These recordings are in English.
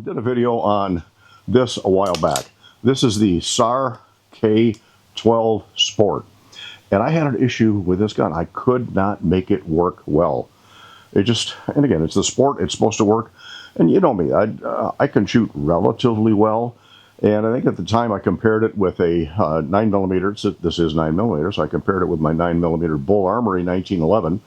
did a video on this a while back. This is the SAR K12 Sport. And I had an issue with this gun. I could not make it work well. It just, and again, it's the Sport, it's supposed to work. And you know me, I can shoot relatively well. And I think at the time I compared it with a 9mm. This is 9mm, so I compared it with my 9mm Bull Armory 1911.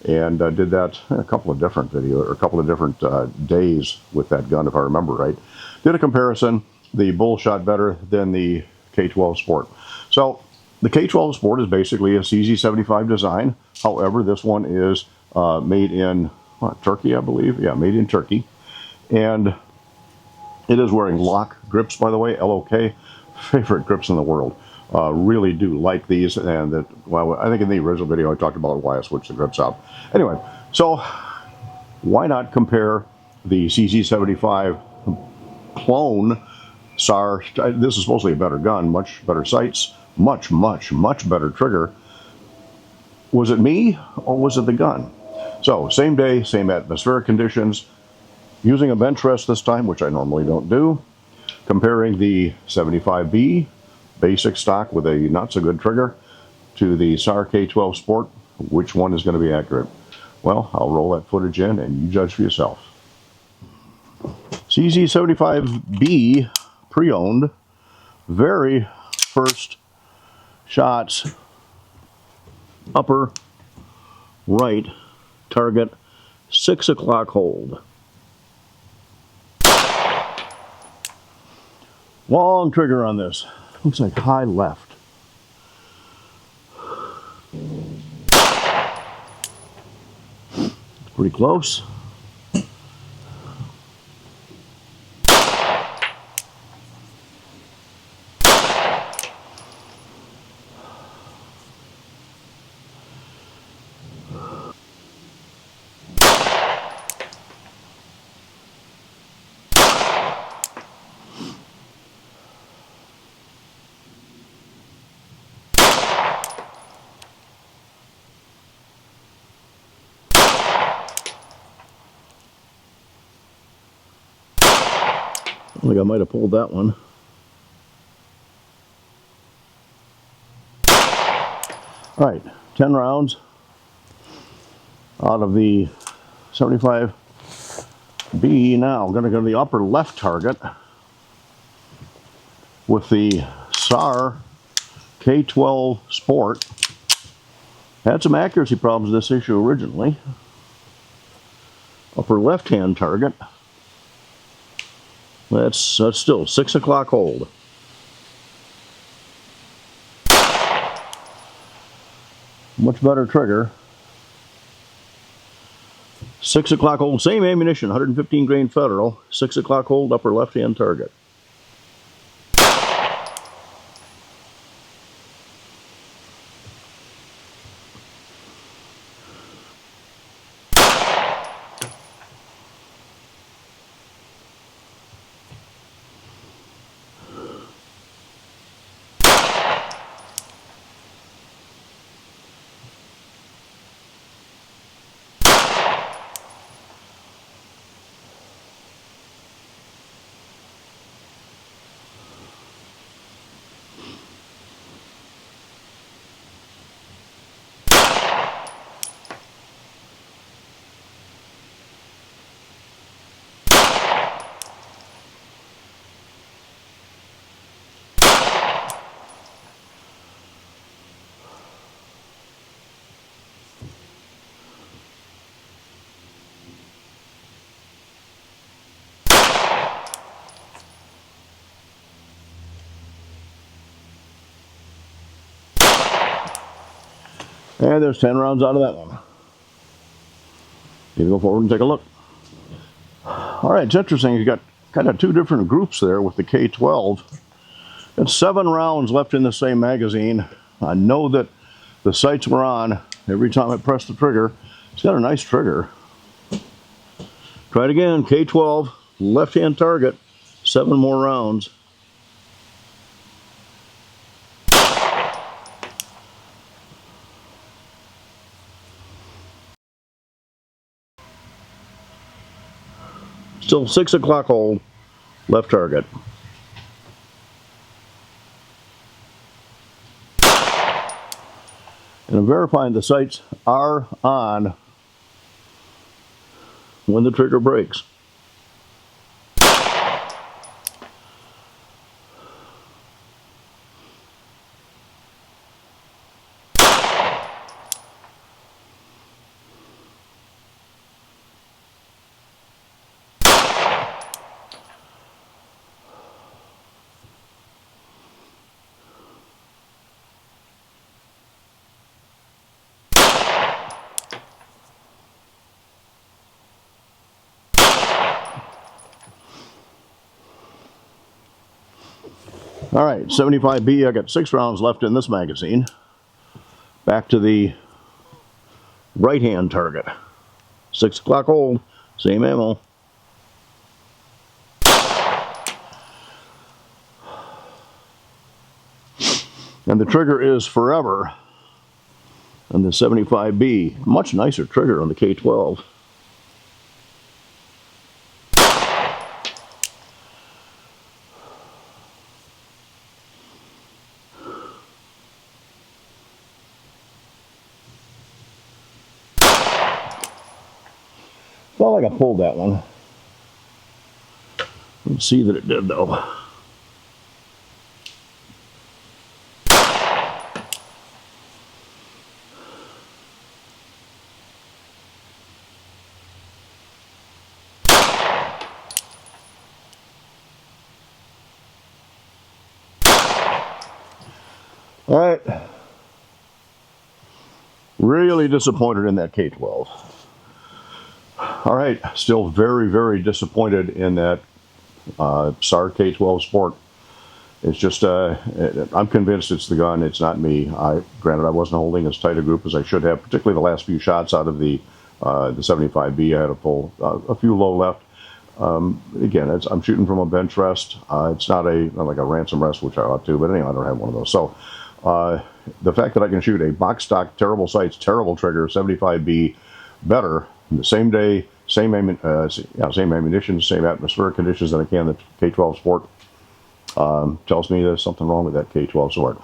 And did that a couple of different videos, or a couple of different days with that gun, if I remember right. Did a comparison. The Bull shot better than the K12 Sport. So the K12 Sport is basically a CZ75 design. However, this one is made in Turkey, I believe. Yeah, made in Turkey. And it is wearing lock grips, by the way, LOK. Favorite grips in the world. Really do like these, and that, well, I think in the original video I talked about why I switched the grips out. Anyway, so why not compare the CZ75 clone SAR? This is supposedly a better gun, much better sights, much better trigger. Was it me or was it the gun? So same day, same atmospheric conditions, using a bench rest this time, which I normally don't do, comparing the 75B basic stock with a not so good trigger to the SAR K12 Sport. Which one is going to be accurate? Well, I'll roll that footage in and you judge for yourself. CZ75B pre-owned, very first shots, upper right target, 6 o'clock hold. Long trigger on this. Looks like high left. Pretty close. I think I might have pulled that one. All right, 10 rounds out of the 75B. Now I'm going to go to the upper left target with the SAR K12 Sport. Had some accuracy problems with this issue originally. Upper left-hand target. That's still 6 o'clock hold. Much better trigger. 6 o'clock hold, same ammunition, 115 grain Federal, 6 o'clock hold, upper left-hand target. And there's 10 rounds out of that one. You can go forward and take a look. All right, it's interesting. You got kind of two different groups there with the K12. Got 7 rounds left in the same magazine. I know that the sights were on every time I pressed the trigger. It's got a nice trigger. Try it again. K12, left-hand target, 7 more rounds. Still 6 o'clock hold. left target. And I'm verifying the sights are on when the trigger breaks. All right, 75B, I got 6 rounds left in this magazine. Back to the right-hand target. 6 o'clock old, same ammo. And the trigger is forever on the 75B. Much nicer trigger on the K12. Felt like I pulled that one. Let's see that it did though. All right. Really disappointed in that K12. All right, still very, very disappointed in that SAR K12 Sport. It's just, I'm convinced it's the gun, it's not me. Granted, I wasn't holding as tight a group as I should have, particularly the last few shots out of the 75B. I had to pull a few low left. Again, I'm shooting from a bench rest. It's not like a ransom rest, which I ought to, but anyway, I don't have one of those. So the fact that I can shoot a box stock, terrible sights, terrible trigger, 75B better the same day, same ammunition, same atmospheric conditions that I can the K12 Sport, tells me there's something wrong with that K12 Sport.